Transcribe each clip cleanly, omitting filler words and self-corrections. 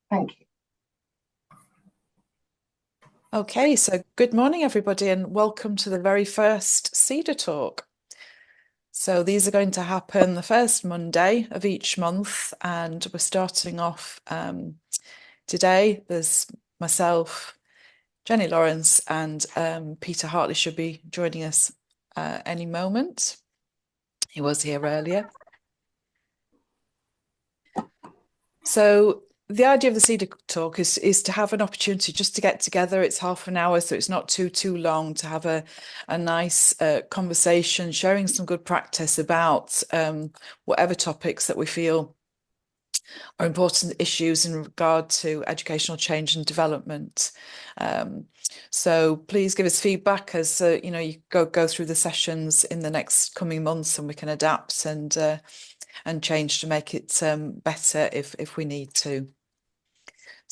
Thank you. Okay, so good morning, everybody, and welcome to the very first SEDATalk. So these are going to happen the first Monday of each month, and we're starting off today. There's myself, Jenny Lawrence, and Peter Hartley should be joining us any moment. He was here earlier. So the idea of the SEDATalk is to have an opportunity just to get together. It's half an hour, so it's not too long, to have a nice conversation, sharing some good practice about whatever topics that we feel are important issues in regard to educational change and development. So please give us feedback as you go through the sessions in the next coming months, and we can adapt and change to make it better if we need to.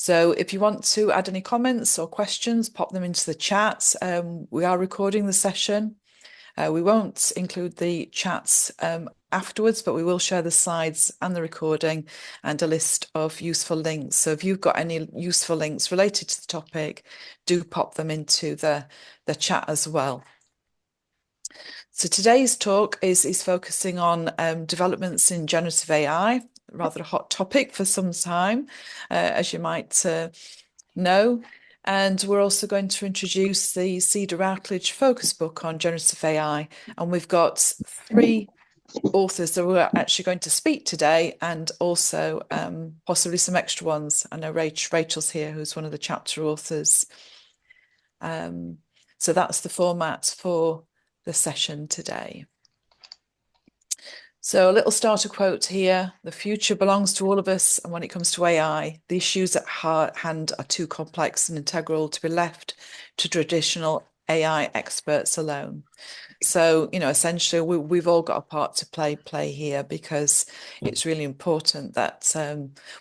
So if you want to add any comments or questions, pop them into the chat. We are recording the session. We won't include the chats afterwards, but we will share the slides and the recording and a list of useful links. So if you've got any useful links related to the topic, do pop them into the chat as well. So today's talk is focusing on developments in generative AI, rather a hot topic for some time, as you might know. And we're also going to introduce the Cedar Routledge focus book on generative AI. And we've got 3 authors that we're actually going to speak today, and also possibly some extra ones. I know Rachel's here, who's one of the chapter authors. So that's the format for the session today. So a little starter quote here: the future belongs to all of us, and when it comes to AI, the issues at hand are too complex and integral to be left to traditional AI experts alone. So, essentially we've all got a part to play here, because it's really important that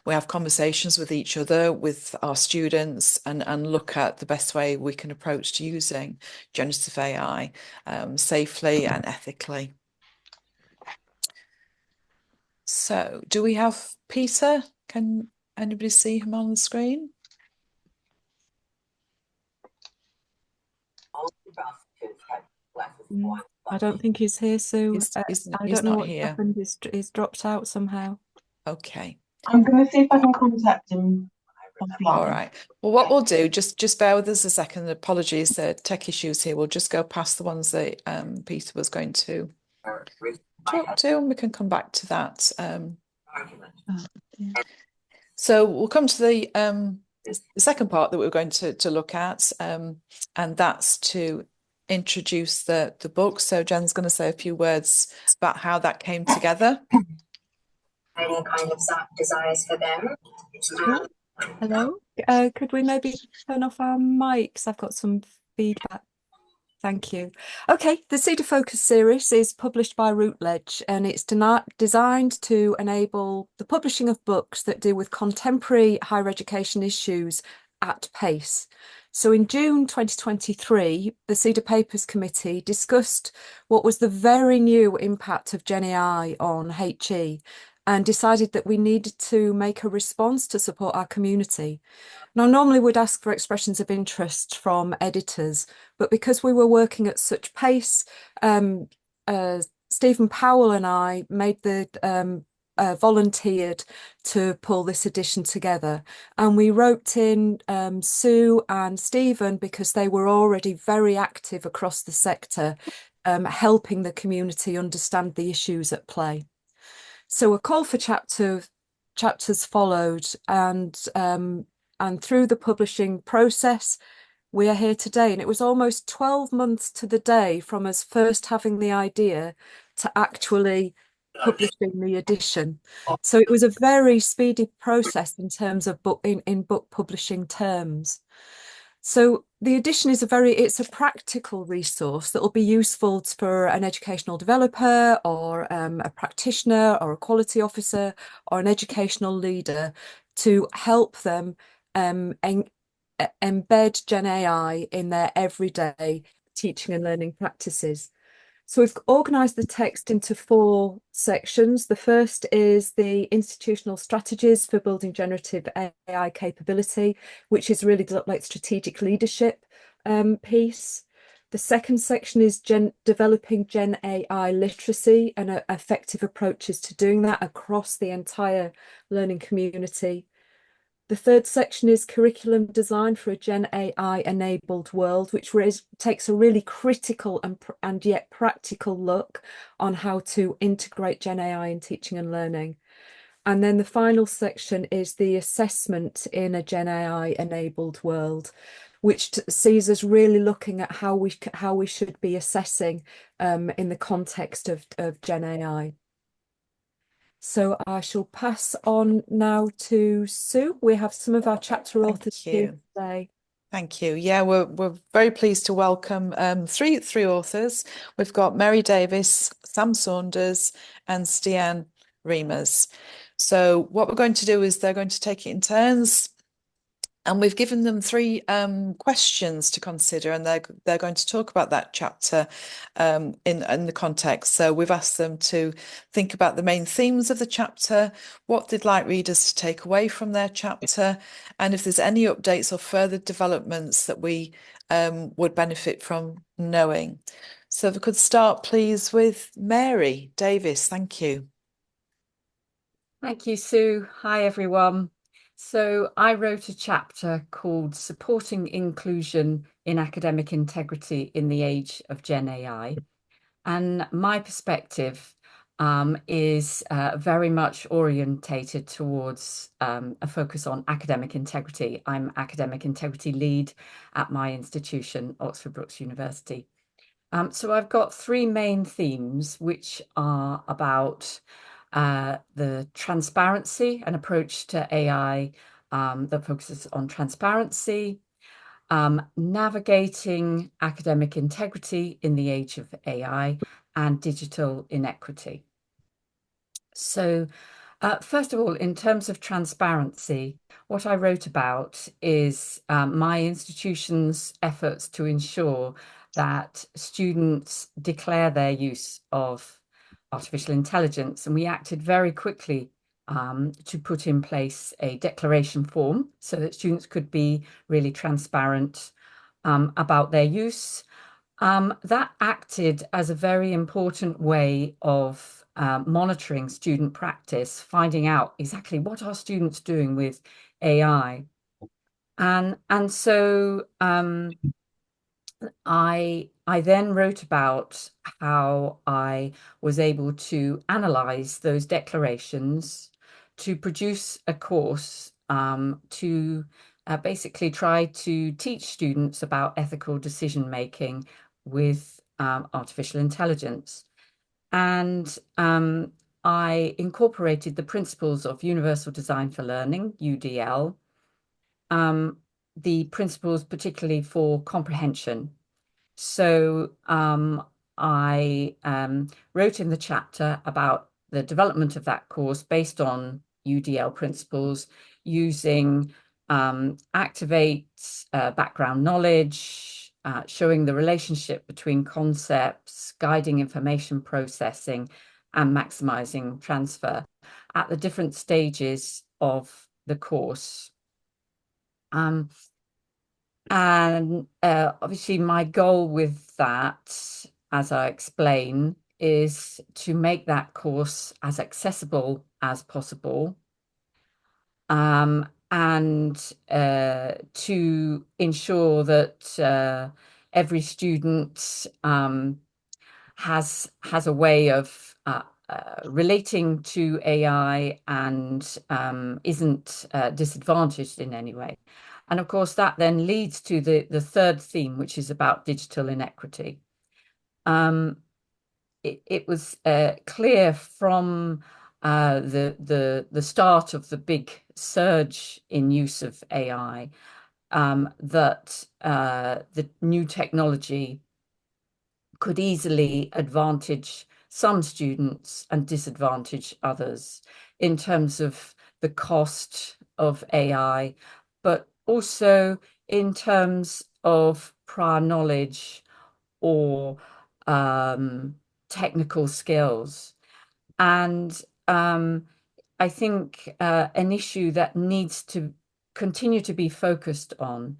we have conversations with each other, with our students, and look at the best way we can approach to using generative AI safely and ethically. So do we have Peter? Can anybody see him on the screen? I don't think he's here, Sue. I don't know what here. happened. He's dropped out somehow. Okay. I'm going to see if I can contact him offline. All right. Well, what we'll do, just bear with us a second. Apologies, the tech issues here. We'll just go past the ones that Peter was going to talk to, and we can come back to that. So we'll come to the second part that we're going to look at, and that's to introduce the book. So Jen's going to say a few words about how that came together. Any kind of desires for them. Hello. Could we maybe turn off our mics? I've got some feedback. Thank you. Okay, the Cedar Focus series is published by Routledge, and it's designed to enable the publishing of books that deal with contemporary higher education issues at pace. So in June 2023, the Cedar Papers Committee discussed what was the very new impact of Gen AI on HE, and decided that we needed to make a response to support our community. Now, normally we'd ask for expressions of interest from editors, but because we were working at such pace, Stephen Powell and I made the volunteered to pull this edition together. And we roped in Sue and Stephen because they were already very active across the sector, helping the community understand the issues at play. So a call for chapters followed, and through the publishing process, we are here today. And it was almost 12 months to the day from us first having the idea to actually publishing the edition. So it was a very speedy process in terms of book publishing terms. So the edition is it's a practical resource that will be useful for an educational developer, or a practitioner, or a quality officer, or an educational leader, to help them embed Gen AI in their everyday teaching and learning practices. So we've organised the text into 4 sections. The first is the institutional strategies for building generative AI capability, which is really like strategic leadership piece. The second section is developing Gen AI literacy and effective approaches to doing that across the entire learning community. The third section is curriculum design for a Gen AI enabled world, which takes a really critical and yet practical look on how to integrate Gen AI in teaching and learning. And then the final section is the assessment in a Gen AI enabled world, which sees us really looking at how we should be assessing in the context of Gen AI. So I shall pass on now to Sue. We have some of our chapter authors here today. Thank you. Yeah, we're very pleased to welcome three authors. We've got Mary Davis, Sam Saunders, and Stian Reimers. So what we're going to do is they're going to take it in turns, and we've given them 3 questions to consider, and they're going to talk about that chapter in the context. So we've asked them to think about the main themes of the chapter, what they'd like readers to take away from their chapter, and if there's any updates or further developments that we would benefit from knowing. So if we could start, please, with Mary Davis. Thank you. Thank you, Sue. Hi, everyone. So I wrote a chapter called Supporting Inclusion in Academic Integrity in the Age of Gen AI. And my perspective is very much orientated towards a focus on academic integrity. I'm academic integrity lead at my institution, Oxford Brookes University. So I've got 3 main themes, which are about the transparency, an approach to AI that focuses on transparency, navigating academic integrity in the age of AI, and digital inequity. So first of all, in terms of transparency, what I wrote about is my institution's efforts to ensure that students declare their use of artificial intelligence, and we acted very quickly to put in place a declaration form so that students could be really transparent about their use. That acted as a very important way of monitoring student practice, finding out exactly what are students doing with AI. And so I then wrote about how I was able to analyze those declarations to produce a course to basically try to teach students about ethical decision making with artificial intelligence. And I incorporated the principles of Universal Design for Learning, UDL, the principles particularly for comprehension. So I wrote in the chapter about the development of that course based on UDL principles, using activate background knowledge, showing the relationship between concepts, guiding information processing, and maximizing transfer at the different stages of the course. And obviously my goal with that, as I explain, is to make that course as accessible as possible, and to ensure that every student has a way of relating to AI and isn't disadvantaged in any way. And of course, that then leads to the third theme, which is about digital inequity. It was clear from the start of the big surge in use of AI that the new technology could easily advantage some students and disadvantage others in terms of the cost of AI, but also in terms of prior knowledge or technical skills. And I think an issue that needs to continue to be focused on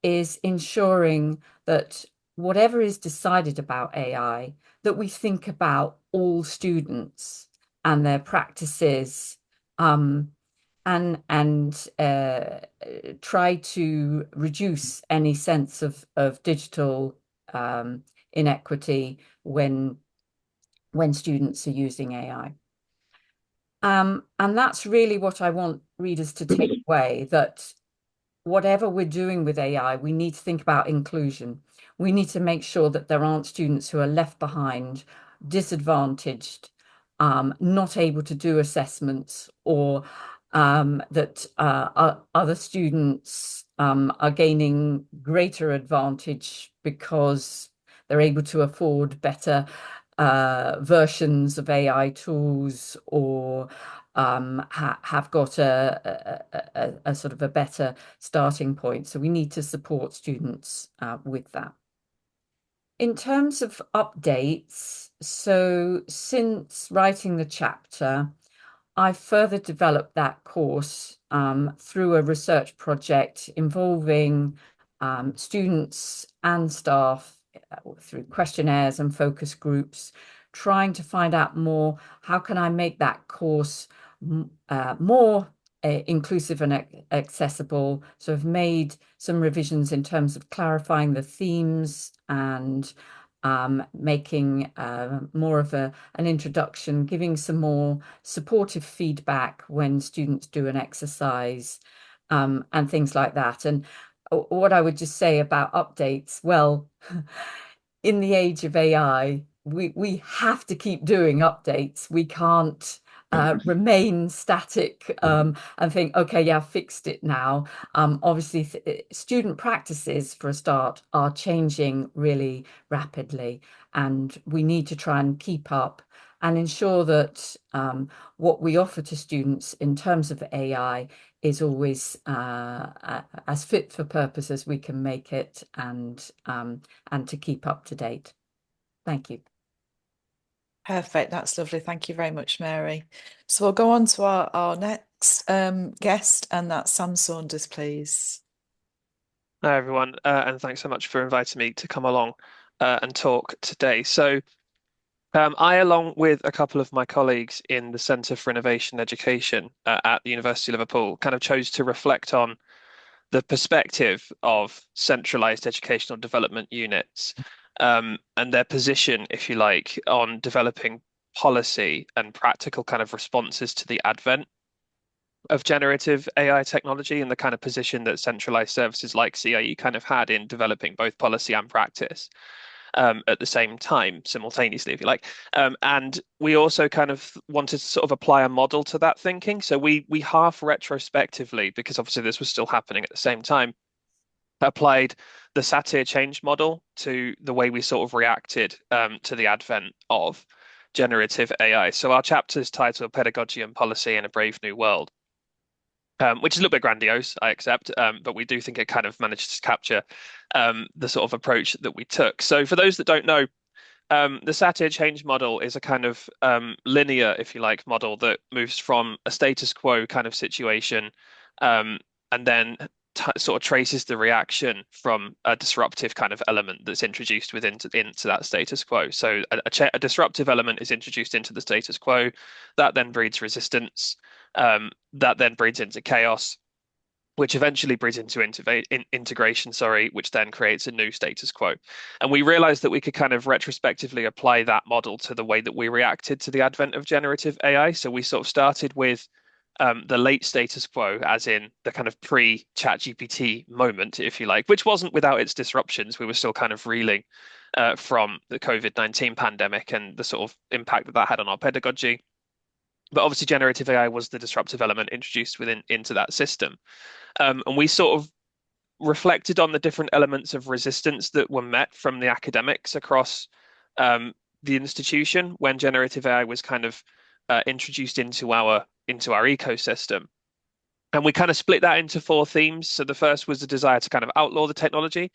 is ensuring that whatever is decided about AI, that we think about all students and their practices, and try to reduce any sense of digital inequity when students are using AI. And that's really what I want readers to take away, that whatever we're doing with AI, we need to think about inclusion. We need to make sure that there aren't students who are left behind, disadvantaged, not able to do assessments, or that other students are gaining greater advantage because they're able to afford better versions of AI tools, or have got a sort of a better starting point. So we need to support students with that. In terms of updates, so since writing the chapter, I further developed that course through a research project involving students and staff through questionnaires and focus groups, trying to find out more, how can I make that course more inclusive and accessible. So I've made some revisions in terms of clarifying the themes and making more of an introduction, giving some more supportive feedback when students do an exercise, and things like that. And what I would just say about updates, well, in the age of AI, we have to keep doing updates. We can't remain static and think, okay, yeah, I've fixed it now. Obviously, student practices, for a start, are changing really rapidly, and we need to try and keep up and ensure that what we offer to students in terms of AI is always as fit for purpose as we can make it, and to keep up to date. Thank you. Perfect. That's lovely. Thank you very much, Mary. So we'll go on to our next guest, and that's Sam Saunders, please. Hi, everyone, and thanks so much for inviting me to come along and talk today. So I, along with a couple of my colleagues in the Centre for Innovation Education at the University of Liverpool, kind of chose to reflect on the perspective of centralised educational development units, and their position, if you like, on developing policy and practical kind of responses to the advent of generative AI technology, and the kind of position that centralized services like CIE kind of had in developing both policy and practice at the same time, simultaneously, if you like. And we also kind of wanted to sort of apply a model to that thinking. So we half retrospectively, because obviously this was still happening at the same time, applied the Satir change model to the way we sort of reacted to the advent of generative AI. So our chapter is titled Pedagogy and Policy in a Brave New World. Which is a little bit grandiose, I accept, but we do think it kind of manages to capture the sort of approach that we took. So for those that don't know, the Satir change model is a kind of linear, if you like, model that moves from a status quo kind of situation, and then sort of traces the reaction from a disruptive kind of element that's introduced into that status quo. So a disruptive element is introduced into the status quo, that then breeds resistance, that then breeds into chaos, which eventually breeds into integration, which then creates a new status quo. And we realized that we could kind of retrospectively apply that model to the way that we reacted to the advent of generative AI. So we sort of started with the late status quo, as in the kind of pre-ChatGPT moment, if you like, which wasn't without its disruptions. We were still kind of reeling from the COVID-19 pandemic and the sort of impact that had on our pedagogy. But obviously, generative AI was the disruptive element introduced into that system. And we sort of reflected on the different elements of resistance that were met from the academics across the institution when generative AI was kind of introduced into our ecosystem. And we kind of split that into 4 themes. So the first was the desire to kind of outlaw the technology.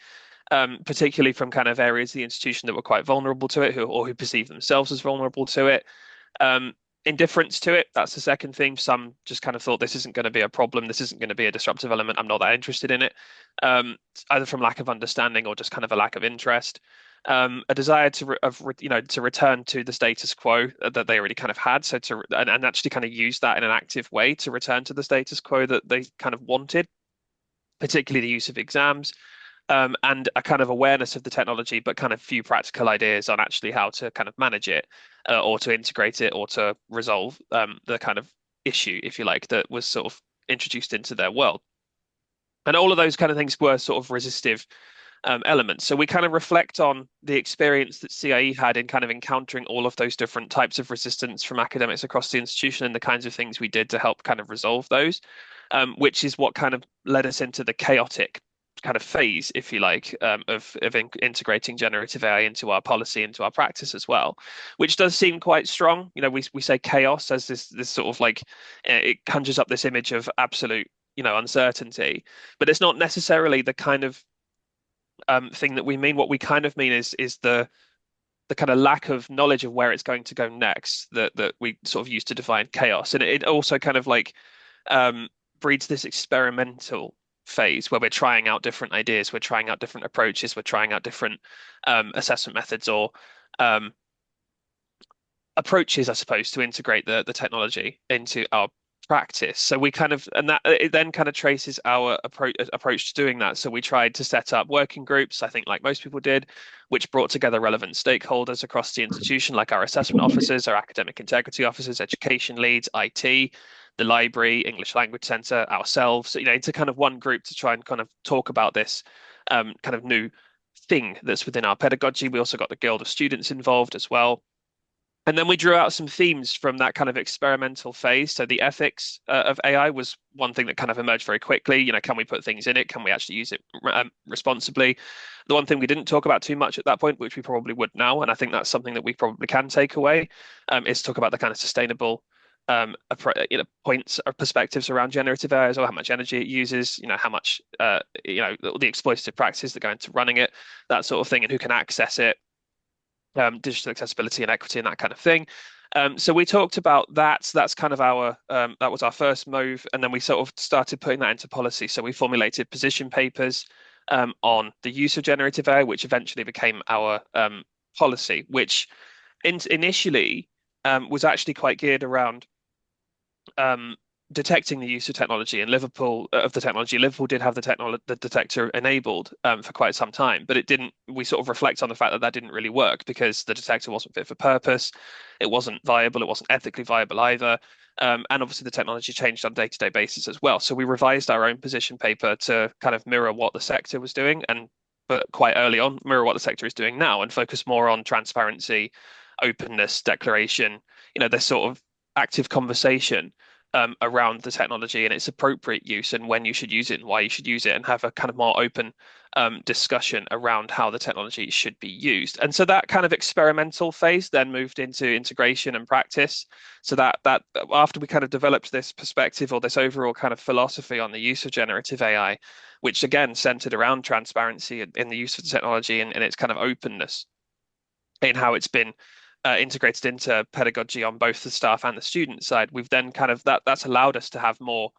particularly from kind of areas of the institution that were quite vulnerable to it, or who perceive themselves as vulnerable to it. Indifference to it, that's the second thing. Some just kind of thought this isn't going to be a problem, this isn't going to be a disruptive element, I'm not that interested in it, either from lack of understanding or just kind of a lack of interest. A desire to return to the status quo that they already kind of had, so and actually kind of use that in an active way to return to the status quo that they kind of wanted, particularly the use of exams. And a kind of awareness of the technology, but kind of few practical ideas on actually how to kind of manage it, or to integrate it, or to resolve the kind of issue, if you like, that was sort of introduced into their world. And all of those kind of things were sort of resistive elements. So we kind of reflect on the experience that CIE had in kind of encountering all of those different types of resistance from academics across the institution, and the kinds of things we did to help kind of resolve those, which is what kind of led us into the chaotic kind of phase, if you like, of integrating generative AI into our policy, into our practice as well, which does seem quite strong. You know, we say chaos as this sort of like, it conjures up this image of absolute, uncertainty, but it's not necessarily the kind of thing that we mean. What we kind of mean is the kind of lack of knowledge of where it's going to go next that we sort of use to define chaos. And it also kind of like breeds this experimental phase where we're trying out different ideas, we're trying out different approaches, we're trying out different assessment methods, or approaches, I suppose, to integrate the technology into our practice. So we kind of, and that it then kind of traces our approach to doing that. So we tried to set up working groups, I think like most people did, which brought together relevant stakeholders across the institution, like our assessment officers, our academic integrity officers, education leads, IT, the library, English Language Centre, ourselves, into kind of one group to try and kind of talk about this kind of new thing that's within our pedagogy. We also got the Guild of Students involved as well. And then we drew out some themes from that kind of experimental phase. So the ethics of AI was one thing that kind of emerged very quickly. Can we put things in it? Can we actually use it responsibly? The one thing we didn't talk about too much at that point, which we probably would now, and I think that's something that we probably can take away, is talk about the kind of sustainable points or perspectives around generative AI as well, how much energy it uses, how much, the exploitative practices that go into running it, that sort of thing, and who can access it. Digital accessibility and equity and that kind of thing. So we talked about that. So that's kind of that was our first move. And then we sort of started putting that into policy. So we formulated position papers on the use of generative AI, which eventually became our policy, which initially was actually quite geared around detecting the use of technology in Liverpool, Liverpool did have the detector enabled for quite some time, but it didn't. We sort of reflect on the fact that didn't really work because the detector wasn't fit for purpose. It wasn't viable. It wasn't ethically viable either. And obviously the technology changed on a day-to-day basis as well. So we revised our own position paper to kind of mirror what the sector was doing, but quite early on mirror what the sector is doing now, and focus more on transparency, openness, declaration, this sort of active conversation around the technology and its appropriate use, and when you should use it and why you should use it, and have a kind of more open discussion around how the technology should be used. And so that kind of experimental phase then moved into integration and practice. So that after we kind of developed this perspective, or this overall kind of philosophy on the use of generative AI, which again centered around transparency in the use of the technology and its kind of openness in how it's been integrated into pedagogy on both the staff and the student side, we've then kind of that's allowed us to have more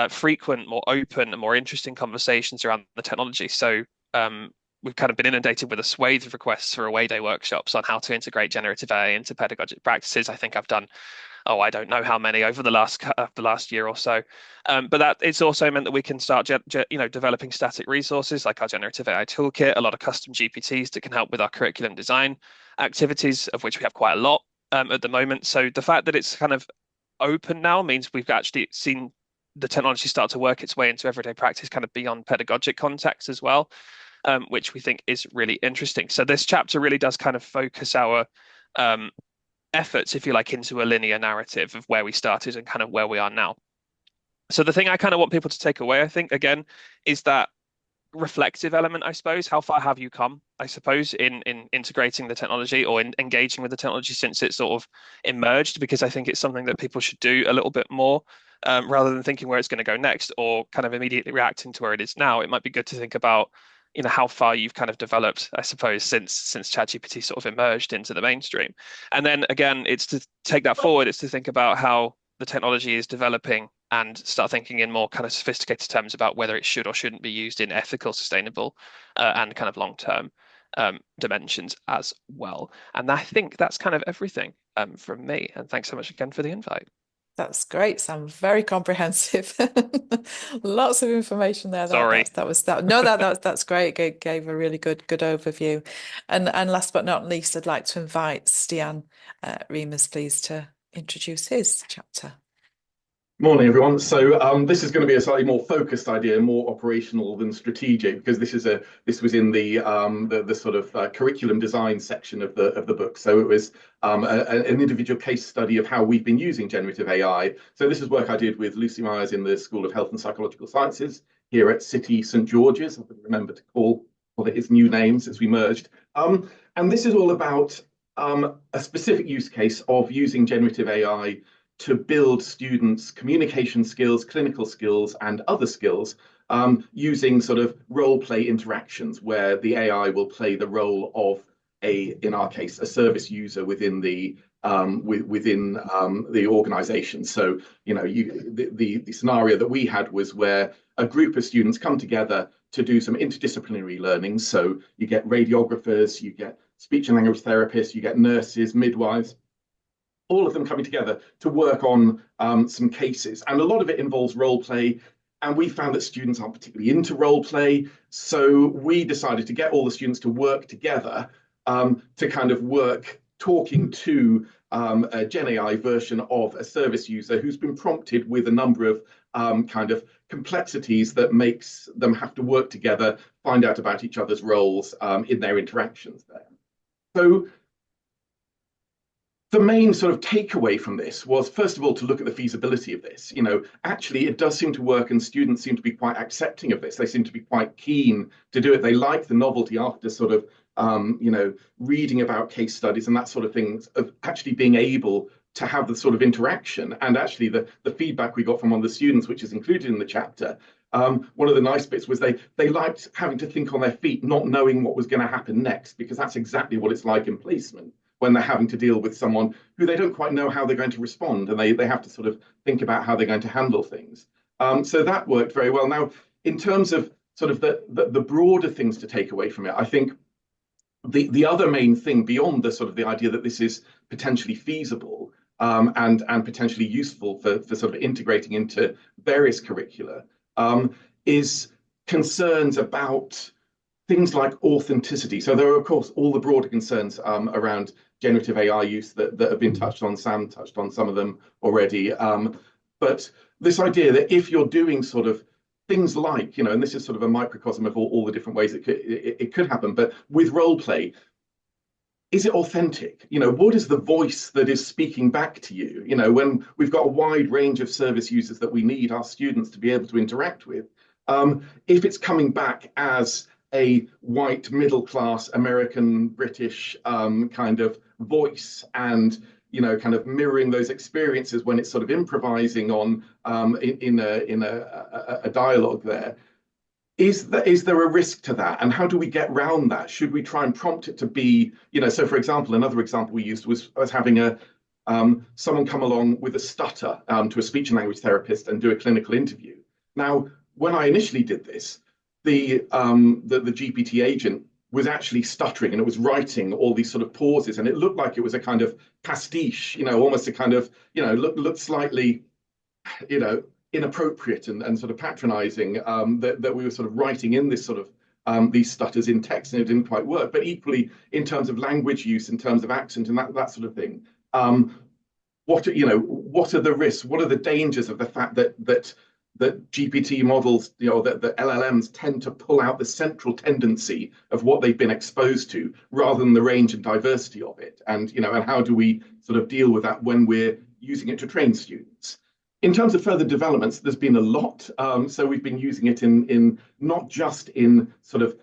frequent, more open, and more interesting conversations around the technology. So we've kind of been inundated with a swathe of requests for away day workshops on how to integrate generative AI into pedagogic practices. I think I've done, I don't know how many over the last year or so. But that it's also meant that we can start developing static resources like our generative AI toolkit, a lot of custom GPTs that can help with our curriculum design activities, of which we have quite a lot at the moment. So the fact that it's kind of open now means we've actually seen the technology start to work its way into everyday practice, kind of beyond pedagogic context as well, which we think is really interesting. So this chapter really does kind of focus our efforts, if you like, into a linear narrative of where we started and kind of where we are now. So the thing I kind of want people to take away, I think, again, is that reflective element, I suppose. How far have you come, I suppose, in integrating the technology or in engaging with the technology since it sort of emerged? Because I think it's something that people should do a little bit more, rather than thinking where it's going to go next or kind of immediately reacting to where it is now. It might be good to think about how far you've kind of developed, I suppose, since ChatGPT sort of emerged into the mainstream. And then again, it's to take that forward, it's to think about how the technology is developing and start thinking in more kind of sophisticated terms about whether it should or shouldn't be used in ethical, sustainable, and kind of long-term dimensions as well. And I think that's kind of everything from me. And thanks so much again for the invite. That's great, Sam. Very comprehensive. Lots of information there. Sorry. That's great. Gave a really good overview. And last but not least, I'd like to invite Stian Reimers, please, to introduce his chapter. Morning, everyone. So this is going to be a slightly more focused idea, more operational than strategic, because this was in the sort of curriculum design section of the book. So it was an individual case study of how we've been using generative AI. So this is work I did with Lucy Myers in the School of Health and Psychological Sciences here at City St George's. I remember to call it its new name since we merged. And this is all about a specific use case of using generative AI to build students' communication skills, clinical skills, and other skills using sort of role play interactions where the AI will play the role of in our case, a service user within the organization. So, the scenario that we had was where a group of students come together to do some interdisciplinary learning. So you get radiographers, you get speech and language therapists, you get nurses, midwives, all of them coming together to work on some cases. And a lot of it involves role play. And we found that students aren't particularly into role play. So we decided to get all the students to work together to kind of work talking to a Gen AI version of a service user who's been prompted with a number of kind of complexities that makes them have to work together, find out about each other's roles in their interactions there. So the main sort of takeaway from this was, first of all, to look at the feasibility of this. Actually, it does seem to work, and students seem to be quite accepting of this. They seem to be quite keen to do it. They like the novelty after sort of, reading about case studies and that sort of thing, of actually being able to have the sort of interaction. And actually, the feedback we got from one of the students, which is included in the chapter, one of the nice bits was they liked having to think on their feet, not knowing what was going to happen next, because that's exactly what it's like in placement, when they're having to deal with someone who they don't quite know how they're going to respond, and they have to sort of think about how they're going to handle things. So that worked very well. Now, in terms of sort of the broader things to take away from it, I think the other main thing beyond the sort of the idea that this is potentially feasible and potentially useful for sort of integrating into various curricula is concerns about things like authenticity. So there are, of course, all the broader concerns around generative AI use that have been touched on. Sam touched on some of them already. But this idea that if you're doing sort of things like, and this is sort of a microcosm of all the different ways it could happen, but with role play, is it authentic? What is the voice that is speaking back to you? When we've got a wide range of service users that we need our students to be able to interact with, if it's coming back as a white middle-class American British kind of voice, and kind of mirroring those experiences when it's sort of improvising on in a dialogue there, is there a risk to that, and how do we get around that? Should we try and prompt it to be, so for example, another example we used was having someone come along with a stutter to a speech and language therapist and do a clinical interview. Now, when I initially did this, the GPT agent was actually stuttering, and it was writing all these sort of pauses, and it looked like it was a kind of pastiche, almost a kind of, looked slightly, inappropriate and sort of patronizing, that we were sort of writing in this sort of these stutters in text, and it didn't quite work. But equally, in terms of language use, in terms of accent and that sort of thing, what are the risks? What are the dangers of the fact that GPT models, that the LLMs tend to pull out the central tendency of what they've been exposed to, rather than the range and diversity of it? And and how do we sort of deal with that when we're using it to train students? In terms of further developments, there's been a lot. So we've been using it in not just in sort of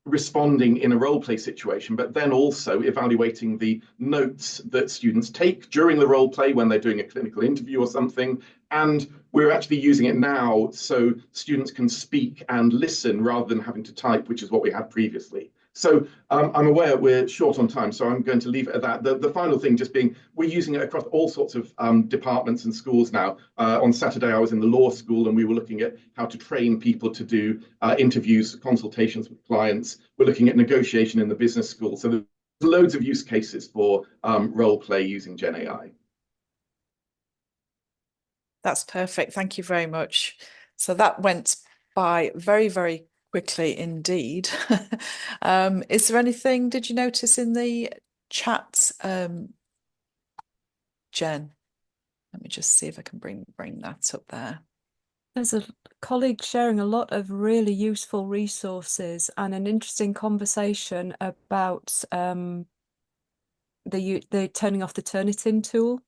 responding in a role play situation, but then also evaluating the notes that students take during the role play when they're doing a clinical interview or something, and we're actually using it now so students can speak and listen rather than having to type, which is what we had previously. So I'm aware we're short on time, so I'm going to leave it at that. The final thing just being, we're using it across all sorts of departments and schools now. On Saturday, I was in the law school and we were looking at how to train people to do interviews, consultations with clients. We're looking at negotiation in the business school. So there's loads of use cases for role play using Gen AI. That's perfect. Thank you very much. So that went by very, very quickly indeed. Is there anything, did you notice in the chat, Jen? Let me just see if I can bring that up there. There's a colleague sharing a lot of really useful resources and an interesting conversation about the turning off the Turnitin tool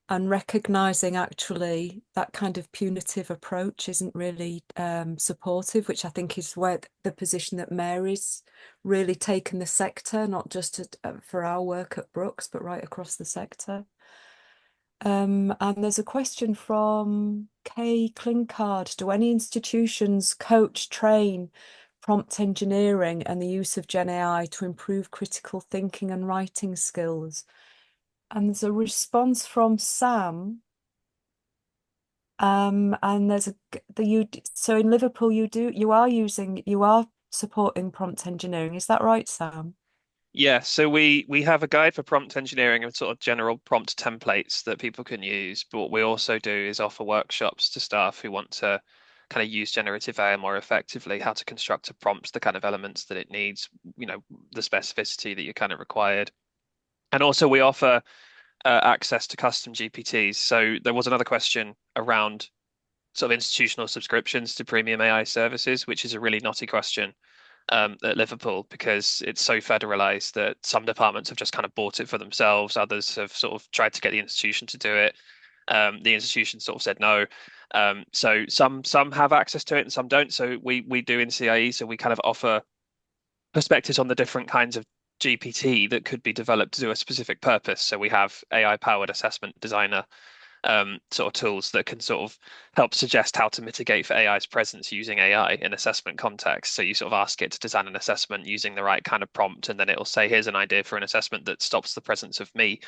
and recognizing actually that kind of punitive approach isn't really supportive, which I think is where the position that Mary's really taken the sector, not just for our work at Brooks, but right across the sector. And there's a question from Kay Clinkard. Do any institutions coach, train prompt engineering and the use of Gen AI to improve critical thinking and writing skills? And there's a response from Sam. And there's so in Liverpool you are supporting prompt engineering. Is that right, Sam? Yeah, so we have a guide for prompt engineering and sort of general prompt templates that people can use. But what we also do is offer workshops to staff who want to kind of use generative AI more effectively, how to construct a prompt, the kind of elements that it needs, the specificity that you kind of required. And also we offer access to custom GPTs. So there was another question around sort of institutional subscriptions to premium AI services, which is a really knotty question at Liverpool because it's so federalized that some departments have just kind of bought it for themselves. Others have sort of tried to get the institution to do it. The institution sort of said no. So some have access to it and some don't. So we do in CIE. So we kind of offer perspectives on the different kinds of GPT that could be developed to do a specific purpose. So we have AI-powered assessment designer sort of tools that can sort of help suggest how to mitigate for AI's presence using AI in assessment context. So you sort of ask it to design an assessment using the right kind of prompt, and then it'll say, here's an idea for an assessment that stops the presence of me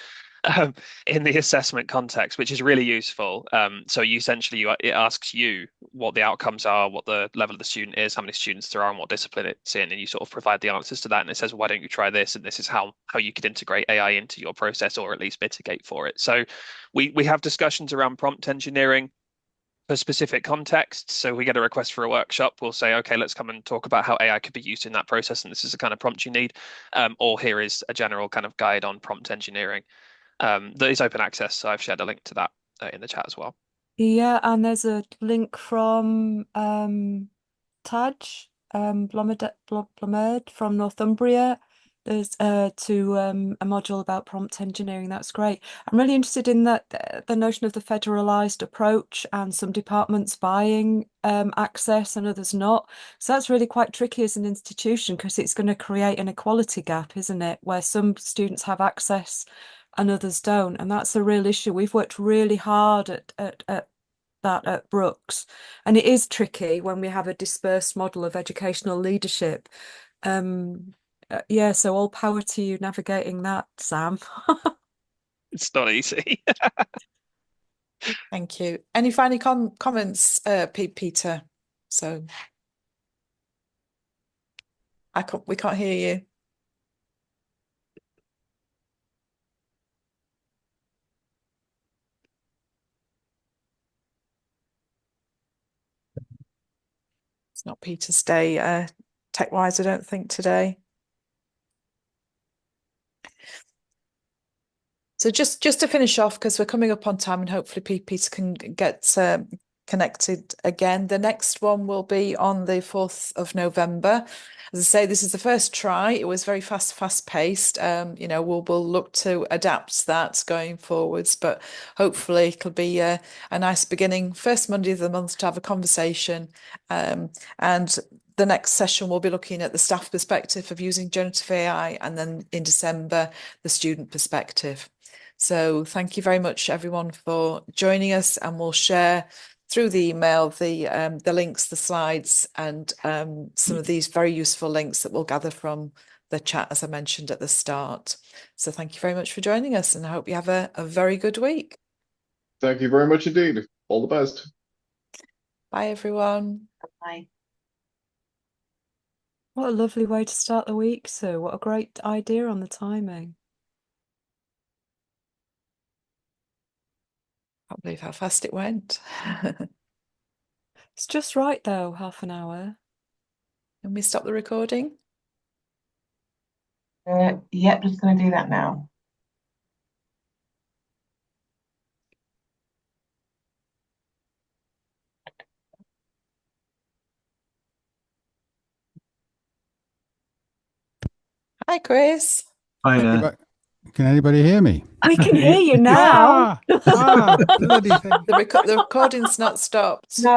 in the assessment context, which is really useful. So you essentially, it asks you what the outcomes are, what the level of the student is, how many students there are, and what discipline it's in, and you sort of provide the answers to that. And it says, why don't you try this? And this is how you could integrate AI into your process, or at least mitigate for it. So we have discussions around prompt engineering for specific contexts. So we get a request for a workshop, we'll say, okay, let's come and talk about how AI could be used in that process, and this is the kind of prompt you need. Or here is a general kind of guide on prompt engineering. That is open access, so I've shared a link to that in the chat as well. Yeah, and there's a link from Taj Blomerd from Northumbria. There's to a module about prompt engineering. That's great. I'm really interested in that the notion of the federalized approach and some departments buying access and others not. So that's really quite tricky as an institution because it's going to create an equality gap, isn't it? Where some students have access and others don't. And that's a real issue. We've worked really hard at that at Brooks. And it is tricky when we have a dispersed model of educational leadership. Yeah, so all power to you navigating that, Sam. It's not easy. Thank you. Any final comments, Peter? So we can't hear you. It's not Peter's day, tech-wise, I don't think, today. So just to finish off, because we're coming up on time and hopefully Peter can get connected again. The next one will be on the 4th of November. As I say, this is the first try. It was very fast paced. We'll look to adapt that going forwards, but hopefully it'll be a nice beginning. First Monday of the month to have a conversation. And the next session we'll be looking at the staff perspective of using generative AI, and then in December, the student perspective. So thank you very much, everyone, for joining us, and we'll share through the email the links, the slides, and some of these very useful links that we'll gather from the chat, as I mentioned at the start. So thank you very much for joining us, and I hope you have a very good week. Thank you very much indeed. All the best. Bye, everyone. Bye. What a lovely way to start the week, Sue. What a great idea on the timing. Can't believe how fast it went. It's just right, though, half an hour. Can we stop the recording? Yep, just going to do that now. Hi, Chris. Hi. Can anybody hear me? I can hear you now. Bloody thing. The recording's not stopped. No.